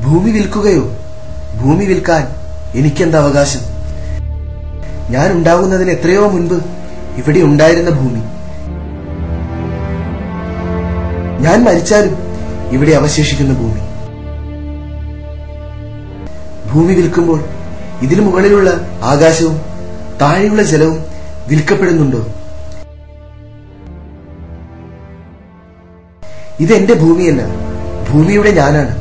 ഭൂമി വിൽക്കുകയോ? ഭൂമി വിൽക്കാൻ എനിക്കെന്താ അവകാശം? ഞാൻ ഉണ്ടാകുന്നതിന് എത്രയോ മുൻപ് ഇവിടെ ഉണ്ടായിരുന്ന ഭൂമി. ഞാൻ മരിച്ചാലും ഇവിടെ അവശേഷിക്കുന്ന ഭൂമി. ഭൂമി വിൽക്കുമ്പോൾ ഇതിനു മുകളിലുള്ള ആകാശവും താഴെയുള്ള ജലവും വിൽക്കപ്പെടുന്നുണ്ടോ? ഇതെന്റെ ഭൂമിയല്ല, ഭൂമിയുടെ ഞാനാണ്.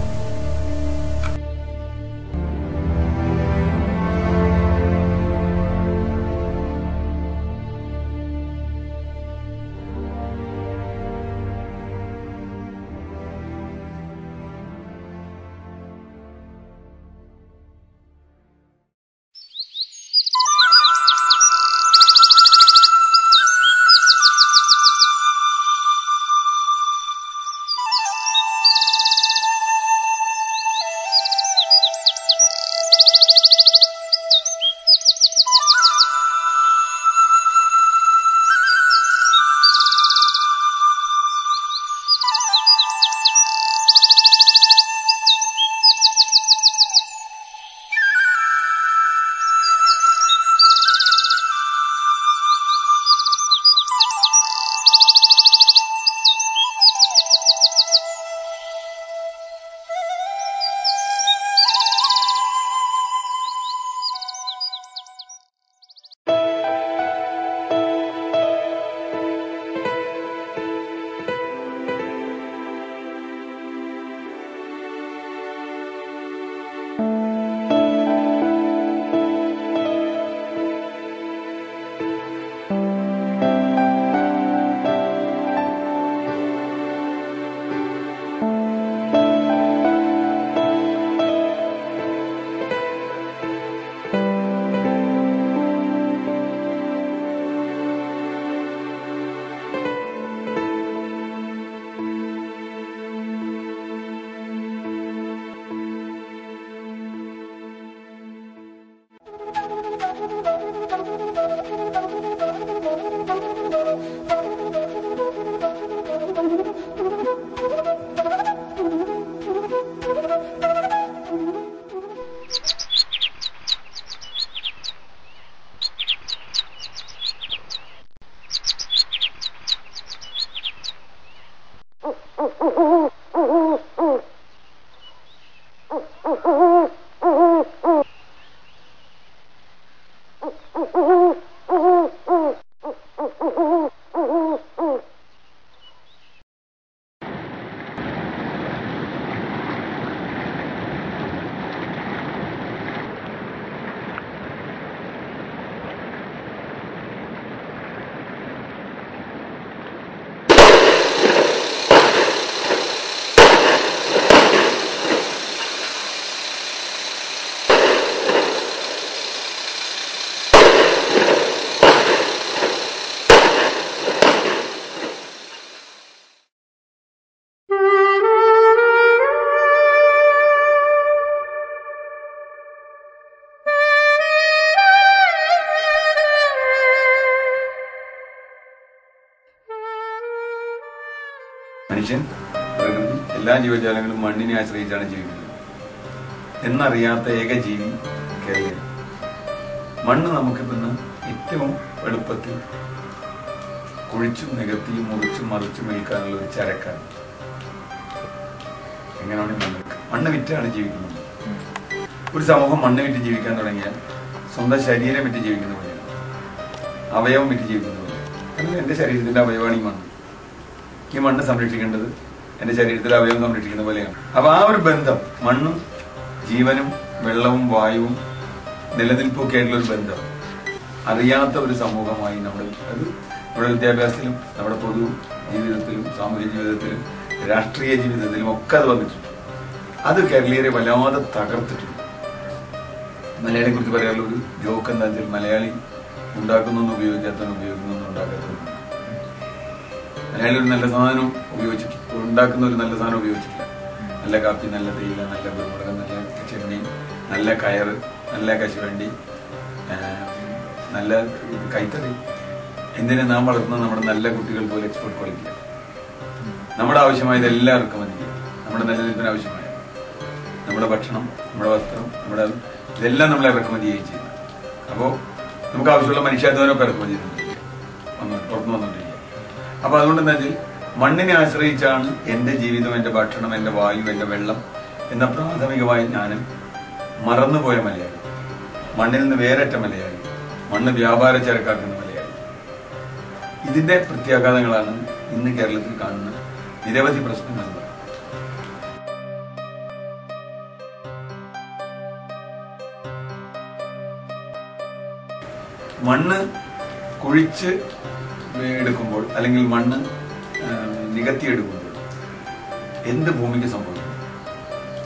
മനുഷ്യൻ, പ്രകൃതി, എല്ലാ ജീവജാലങ്ങളും മണ്ണിനെ ആശ്രയിച്ചാണ് ജീവിക്കുന്നത് എന്നറിയാത്ത ഏക ജീവി കേരളീയൻ. മണ്ണ് നമുക്ക് പിന്നെ ഏറ്റവും എളുപ്പത്തിൽ കുഴിച്ചും നികത്തിയും മുറിച്ചും മറിച്ചും വിൽക്കാനുള്ള ഒരു ചരക്കാണ്. എങ്ങനെയാണ് മണ്ണ് വിറ്റാണ് ജീവിക്കുന്നത്. ഒരു സമൂഹം മണ്ണ് വിറ്റ് ജീവിക്കാൻ തുടങ്ങിയാൽ സ്വന്തം ശരീരം വിറ്റ് ജീവിക്കുന്ന പോലെയാണ്, അവയവം വിറ്റ് ജീവിക്കുന്ന പോലെയാണ്. എന്നാൽ എന്റെ ശരീരത്തിന്റെ അവയവമാണ് ഈ മണ്ണ്. ഈ മണ്ണ് സംരക്ഷിക്കേണ്ടത് എന്റെ ശരീരത്തിലെ അവയവം സംരക്ഷിക്കുന്ന പോലെയാണ്. അപ്പൊ ആ ഒരു ബന്ധം, മണ്ണും ജീവനും വെള്ളവും വായുവും നിലനിൽപ്പൊക്കെ ആയിട്ടുള്ള ഒരു ബന്ധം അറിയാത്ത ഒരു സമൂഹമായി നമ്മുടെ വിദ്യാഭ്യാസത്തിലും നമ്മുടെ പൊതു ജീവിതത്തിലും സാമൂഹിക ജീവിതത്തിലും രാഷ്ട്രീയ ജീവിതത്തിലും ഒക്കെ അത് വന്നിട്ടുണ്ട്. അത് കേരളീയരെ വല്ലാതെ തകർത്തിട്ടുണ്ട്. മലയാളിയെ കുറിച്ച് പറയാനുള്ള ഒരു ജോക്ക് എന്താ വെച്ചാൽ, മലയാളി ഉണ്ടാക്കുന്നൊന്നും ഉപയോഗിക്കാത്തവനും ഉപയോഗിക്കുന്നൊന്നും ഉണ്ടാക്കാത്തവനും. മലയാളി ഒരു നല്ല സാധനം ഉണ്ടാക്കുന്ന ഒരു നല്ല സാധനം ഉപയോഗിച്ചിട്ടില്ല. നല്ല കാപ്പി, നല്ല തേയില, നല്ല കുരുമുളക്, നല്ല ചെമ്മീൻ, നല്ല കയറ്, നല്ല കശുവണ്ടി, നല്ല കൈത്തറി, എന്തിനെ നാം വളർത്തുന്നത് നമ്മുടെ നല്ല കുട്ടികൾ പോലെ എക്സ്പോർട്ട് ക്വാളിറ്റി. നമ്മുടെ ആവശ്യമായത് എല്ലാവർക്കും മതി. നമ്മുടെ നിലനിൽപ്പിന് ആവശ്യമായ, നമ്മുടെ നമ്മുടെ ഭക്ഷണം, നമ്മുടെ വസ്ത്രം, നമ്മുടെ ഇതെല്ലാം നമ്മളെ ഇറക്കുമതി ചെയ്യുന്നത്. അപ്പോൾ നമുക്ക് ആവശ്യമുള്ള മനുഷ്യാധ്വാനമൊക്കെ ഇറക്കുമതി ചെയ്യുന്നുണ്ട്, പുറത്തുനിന്ന് വന്നുകൊണ്ടിരിക്കുക. അപ്പൊ അതുകൊണ്ട് എന്താ വെച്ചാൽ മണ്ണിനെ ആശ്രയിച്ചാണ് എന്റെ ജീവിതം, എന്റെ ഭക്ഷണം, എന്റെ വായു, എന്റെ വെള്ളം എന്ന പ്രാഥമികമായ ജ്ഞാനം മറന്നുപോയ മലയാളി, മണ്ണിൽ നിന്ന് വേറെറ്റ മലയാളി, മണ്ണ് വ്യാപാര ചരക്കാക്കുന്ന മലയാളി. ഇതിന്റെ പ്രത്യാഘാതങ്ങളാണ് ഇന്ന് കേരളത്തിൽ കാണുന്ന നിരവധി പ്രശ്നങ്ങൾ. മണ്ണ് കുഴിച്ച് എടുക്കുമ്പോൾ അല്ലെങ്കിൽ മണ്ണ് നികത്തിയെടുക്കുമ്പോൾ എന്ത് ഭൂമിക്ക് സംഭവിക്കും?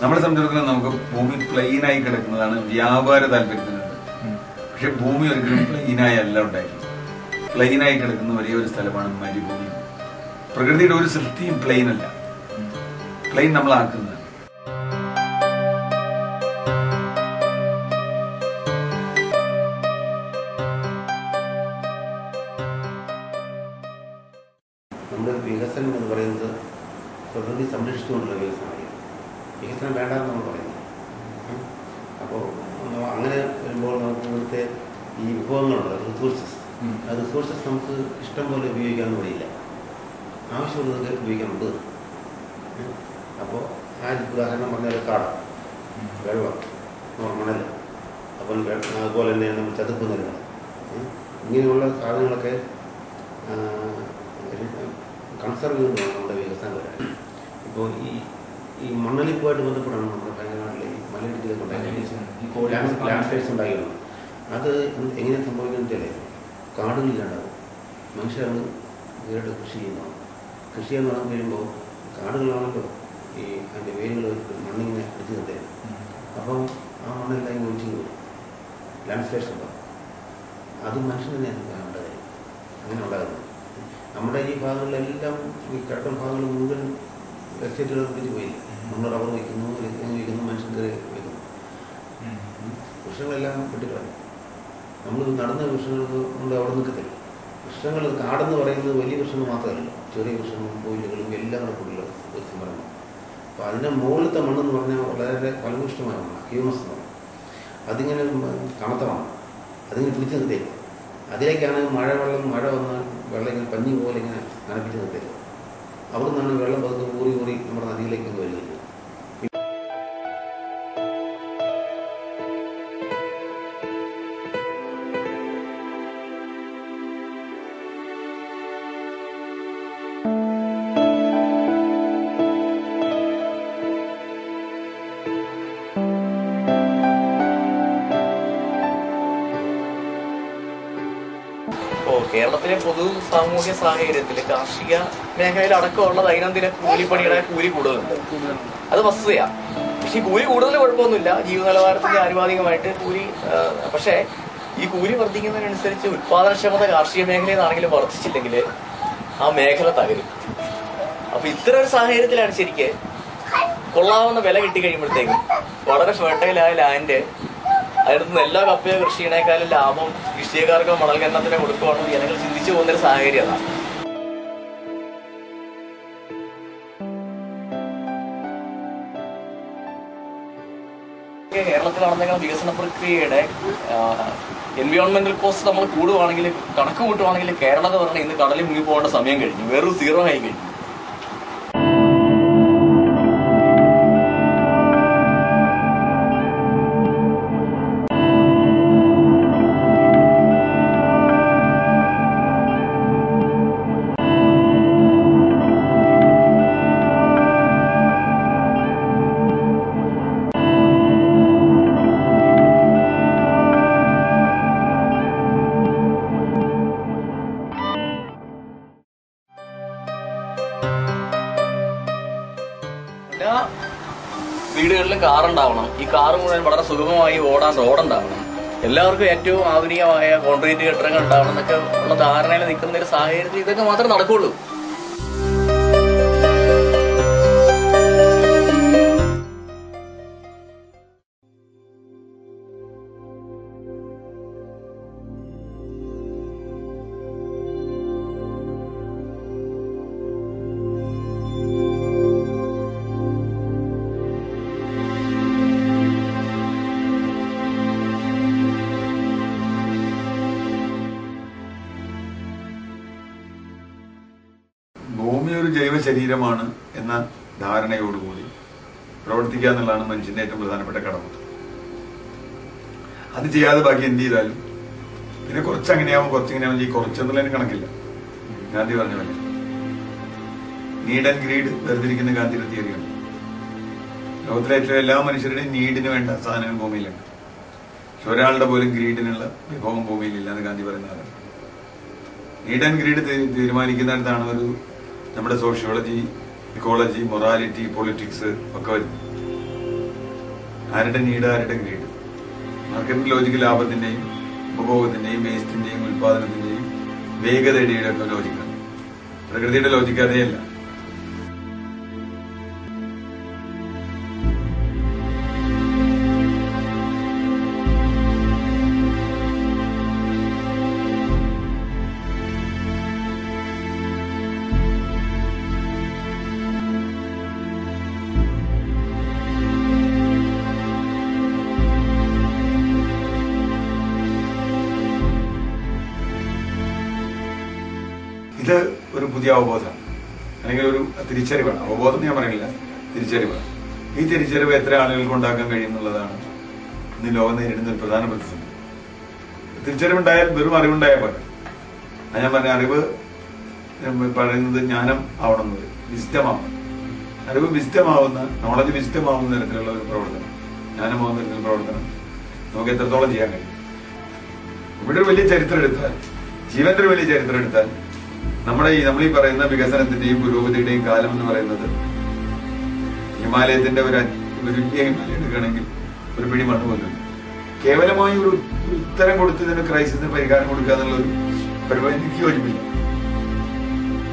നമ്മളെ സംബന്ധിച്ചിടത്തോളം നമുക്ക് ഭൂമി പ്ലെയിനായി കിടക്കുന്നതാണ് വ്യാപാര താല്പര്യത്തിനുണ്ട്. പക്ഷെ ഭൂമി ഒരിക്കലും പ്ലെയിനായി അല്ല ഉണ്ടായിരുന്നത്. പ്ലെയിനായി കിടക്കുന്ന ഒരേ ഒരു സ്ഥലമാണ് മരുഭൂമി. പ്രകൃതിയുടെ ഒരു സൃഷ്ടിയും പ്ലെയിൻ അല്ല, പ്ലെയിൻ നമ്മളാക്കുന്നത്. നമ്മുടെ വികസനം എന്ന് പറയുന്നത് പ്രകൃതി സംരക്ഷിച്ചുകൊണ്ടുള്ള വികസനമാണ്. വികസനം വേണ്ടെന്ന് നമ്മൾ പറയുന്നത്. അപ്പോൾ അങ്ങനെ വരുമ്പോൾ നമുക്ക് ഇവിടുത്തെ ഈ വിഭവങ്ങളുള്ള റിസോഴ്സസ് നമുക്ക് ഇഷ്ടം പോലെ ഉപയോഗിക്കാൻ കഴിയില്ല. ആവശ്യമുള്ളത് ഉപയോഗിക്കാൻ ഉണ്ട്. അപ്പോൾ ആ ഉദാഹരണം പറഞ്ഞാൽ കാട്, വെള്ളം, മണൽ, അപ്പം അതുപോലെ തന്നെ നമ്മൾ ചതുപ്പ് നിലങ്ങൾ, ഇങ്ങനെയുള്ള സാധനങ്ങളൊക്കെ കൺസർവ് ചെയ്യുന്നതാണ് നമ്മുടെ വികസനം വരാൻ. ഇപ്പോൾ ഈ മണ്ണൊലിപ്പുമായിട്ട് ബന്ധപ്പെട്ടാണ് നമ്മുടെ വയനാട്ടിലെ ഈ മലയിടുക്കിലൊക്കെ ഉണ്ടായിരുന്നത്, ലാൻഡ്സ്ലൈഡ്സ് ഉണ്ടായിരുന്നു. അത് എങ്ങനെ സംഭവിക്കുന്നത് വെച്ചാൽ കാടുകളില്ലാണ്ടാവും. മനുഷ്യരാണ് ഇവരുടെ കൃഷി ചെയ്യുന്നത്. കൃഷി എന്ന് പറഞ്ഞു കഴിയുമ്പോൾ കാടുകളാണല്ലോ ഈ അതിൻ്റെ വേരുകൾ മണ്ണിങ്ങനെ അടിച്ചു നിർത്തുക. അപ്പം ആ മണ്ണെല്ലാം ഇങ്ങനെ ഒഴിച്ചു പോകും, ലാൻഡ്സ്ലൈഡ്സ് ഉണ്ടാവും. അത് മനുഷ്യൻ തന്നെയാണ് ഉണ്ടാകുന്നത്. അങ്ങനെ ഉണ്ടാകുന്നത് നമ്മുടെ ഈ ഭാഗങ്ങളിലെല്ലാം ഈ കിഴക്കൻ ഭാഗങ്ങൾ മുഴുവൻ എസ്റ്റേറ്റുകൾ പിടിച്ച് പോയില്ല. നമ്മൾ റബ്ബർ വയ്ക്കുന്നു, വയ്ക്കുന്നു, മനുഷ്യൻ കയറി വയ്ക്കുന്നു. വൃക്ഷങ്ങളെല്ലാം വെട്ടിക്കളഞ്ഞു. നമ്മൾ നടന്ന വൃക്ഷങ്ങൾക്ക് കൊണ്ട് അവിടെ നിൽക്കത്തില്ല. വൃക്ഷങ്ങൾ, കാടെന്ന് പറയുന്നത് വലിയ വൃക്ഷങ്ങൾ മാത്രമല്ല, ചെറിയ വൃക്ഷങ്ങളും കോയിലുകളും എല്ലാം കൂടെ കൂടിയുള്ള ഒരു സംരംഭം. അപ്പോൾ അതിൻ്റെ മുകളിലത്തെ മണ്ണെന്ന് പറഞ്ഞാൽ വളരെ ഫലഭൂഷ്ടമായ മണ്ണാണ്, ഹ്യൂമസ് എന്ന് പറയും. അതിങ്ങനെ തണുത്ത മണ്ണ്, അതിങ്ങനെ പിടിച്ച് നിർത്തിയേക്കും. അതിലേക്കാണ് മഴ വന്നാൽ വെള്ളം ഇങ്ങനെ പഞ്ഞി പോലെ ഇങ്ങനെ നനപ്പിച്ച് നിർത്തിയത്. അവിടെ നിന്നാണ് വെള്ളം പതുക്കെ ഊറി നമ്മുടെ നദിയിലേക്ക് വരുന്നത്. കേരളത്തിലെ പൊതു സാമൂഹ്യ സാഹചര്യത്തിൽ കാർഷിക മേഖലയിൽ അടക്കമുള്ള ദൈനംദിന കൂലിപ്പണിയുടെ കൂലി കൂടുതലുണ്ട്. അത് വസ്തുതയാണ്. പക്ഷെ ഈ കൂലി കൂടുതൽ കുഴപ്പമൊന്നുമില്ല, ജീവിത നിലവാരത്തിന്റെ ആനുപാതികമായിട്ട് കൂലി. പക്ഷേ ഈ കൂലി വർദ്ധിക്കുന്നതിനനുസരിച്ച് ഉത്പാദനക്ഷമത കാർഷിക മേഖലയിൽ നിന്നാണെങ്കിലും വർദ്ധിച്ചില്ലെങ്കിൽ ആ മേഖല തകരും. അപ്പൊ ഇത്തരം ഒരു സാഹചര്യത്തിലാണ് ശരിക്ക് കൊള്ളാവുന്ന വില കിട്ടിക്കഴിയുമ്പോഴത്തേക്കും വളരെ ഫെർട്ടൈലായ ലാൻഡ് അതിനകത്ത് എല്ലാ കപ്പയോ കൃഷി ചെയ്യണേക്കാളും ലാഭം കൃഷിക്കാർക്കോ മണൽ ഖനനത്തിനോ കൊടുക്കുവാണെന്ന് ജനങ്ങൾ ചിന്തിച്ചു പോകുന്നൊരു സാഹചര്യം അതാണ്. കേരളത്തിൽ നടന്ന വികസന പ്രക്രിയയുടെ എൻവയോൺമെന്റൽ കോസ്റ്റ് നമ്മൾ കൂടുവാണെങ്കിൽ, കണക്ക് കൂട്ടുവാണെങ്കിൽ കേരളത്തിൽ പറഞ്ഞാൽ ഇന്ന് കടലിൽ മുങ്ങി പോകേണ്ട സമയം കഴിഞ്ഞു, വെറും 0 ആയി കഴിഞ്ഞു. വീടുകളിലും കാറുണ്ടാവണം. ഈ കാറ് മുഴുവൻ വളരെ സുഗമമായി ഓടാൻ റോഡുണ്ടാവണം. എല്ലാവർക്കും ഏറ്റവും ആധുനികമായ കോൺക്രീറ്റ് കെട്ടിടങ്ങൾ ഉണ്ടാവണം എന്നൊക്കെ ഉള്ള ധാരണയിൽ നിൽക്കുന്ന ഒരു സാഹചര്യത്തിൽ ഇതൊക്കെ മാത്രമേ നടക്കുള്ളൂ. ശരീരമാണ് എന്ന ധാരണയോടുകൂടി പ്രവർത്തിക്കുക എന്നുള്ളതാണ് മനുഷ്യന്റെ ഏറ്റവും പ്രധാനപ്പെട്ട കടമ. അത് ചെയ്യാതെ ബാക്കി എന്ത് ചെയ്താലും പിന്നെ കുറച്ച് അങ്ങനെയാവും കുറച്ചിങ്ങനെയാവും ഈ കുറച്ചെന്നുള്ളതിന് കണക്കില്ല. ഗാന്ധി പറഞ്ഞ പോലെ നീഡ് ആൻഡ് ഗ്രീഡ് വേർതിരിക്കുന്ന ഗാന്ധിയുടെ തിയറിയാണ്. ലോകത്തിലെ ഏറ്റവും എല്ലാ മനുഷ്യരുടെയും നീഡിന് വേണ്ട സാധനങ്ങൾ ഭൂമിയിലുണ്ട്. പക്ഷെ ഒരാളുടെ പോലും ഗ്രീഡിനുള്ള വിഭവം ഭൂമിയിലില്ല എന്ന് ഗാന്ധി പറയുന്നതാണ്. നീഡ് ആൻഡ് ഗ്രീഡ് തീരുമാനിക്കുന്നിടത്താണ് ഒരു നമ്മുടെ സോഷ്യോളജി, ഇക്കോളജി, മൊറാലിറ്റി, പൊളിറ്റിക്സ് ഒക്കെ വരുന്നത്. ആരുടെ നീഡ്, ആരുടെ ഗ്രീഡ്. മാർക്കറ്റ് ലോജിക്ക് ലാഭത്തിന്റെയും ഉപഭോഗത്തിന്റെയും വേസ്റ്റിന്റെയും ഉത്പാദനത്തിന്റെയും വേഗതയുടെ ഒക്കെ ലോജിക്കാണ്. പ്രകൃതിയുടെ ലോജിക്ക് അതേയല്ല. ഇത് ഒരു പുതിയ അവബോധമാണ്, അല്ലെങ്കിൽ ഒരു തിരിച്ചറിവാണ്. അവബോധം ഞാൻ പറയുന്നില്ല, തിരിച്ചറിവാണ്. ഈ തിരിച്ചറിവ് എത്ര ആളുകൾക്ക് ഉണ്ടാക്കാൻ കഴിയുന്നുള്ളതാണ് ഇന്ന് ലോകം നേരിടുന്ന ഒരു പ്രധാന പ്രതിസന്ധി. തിരിച്ചറിവുണ്ടായാൽ വെറും അറിവുണ്ടായാൽ പോലെ. അത് ഞാൻ പറഞ്ഞ അറിവ് പറയുന്നത് ജ്ഞാനം ആവണമെന്നത്, വിസ്ഡമാവണം. അറിവ് വിസ്ഡമാവുന്ന, നോളജ് വിസ്ഡമാവുന്ന തരത്തിലുള്ള ഒരു പ്രവർത്തനം, ജ്ഞാനമാവുന്ന തരത്തിലുള്ള പ്രവർത്തനം നമുക്ക് എത്രത്തോളം ചെയ്യാൻ കഴിയും. ഇവിടെ ഒരു വലിയ ചരിത്രം എടുത്താൽ, ജീവന്റെ ഒരു വലിയ ചരിത്രം എടുത്താൽ, നമ്മളീ പറയുന്ന വികസനത്തിന്റെയും പുരോഗതിയുടെയും കാലം എന്ന് പറയുന്നത് ഹിമാലയത്തിന്റെ ഒരു വലിയ ഹിമാലയം എടുക്കുകയാണെങ്കിൽ ഒരു പിടി മണ്ണ് പോലും കേവലമായി ഒരു ഉത്തരം കൊടുത്ത് ഇതിന് ക്രൈസിസിന് പരിഹാരം കൊടുക്കുക എന്നുള്ളൊരു പരിപാടി എനിക്ക് യോജിപ്പില്ല.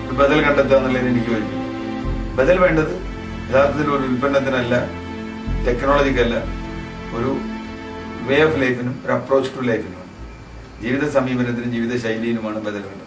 ഒരു ബദൽ കണ്ടെത്തുക എന്നുള്ളതിന് എനിക്ക് യോജിപ്പില്ല. ബദൽ വേണ്ടത് യഥാർത്ഥത്തിൽ ഒരു ഉൽപ്പന്നത്തിനല്ല, ടെക്നോളജിക്കല്ല, ഒരു വേ ഓഫ് ലൈഫിനും ഒരു അപ്രോച്ച് ടു ലൈഫിനുമാണ്, ജീവിത സമീപനത്തിനും ജീവിത ശൈലിയിലുമാണ് ബദൽ വേണ്ടത്.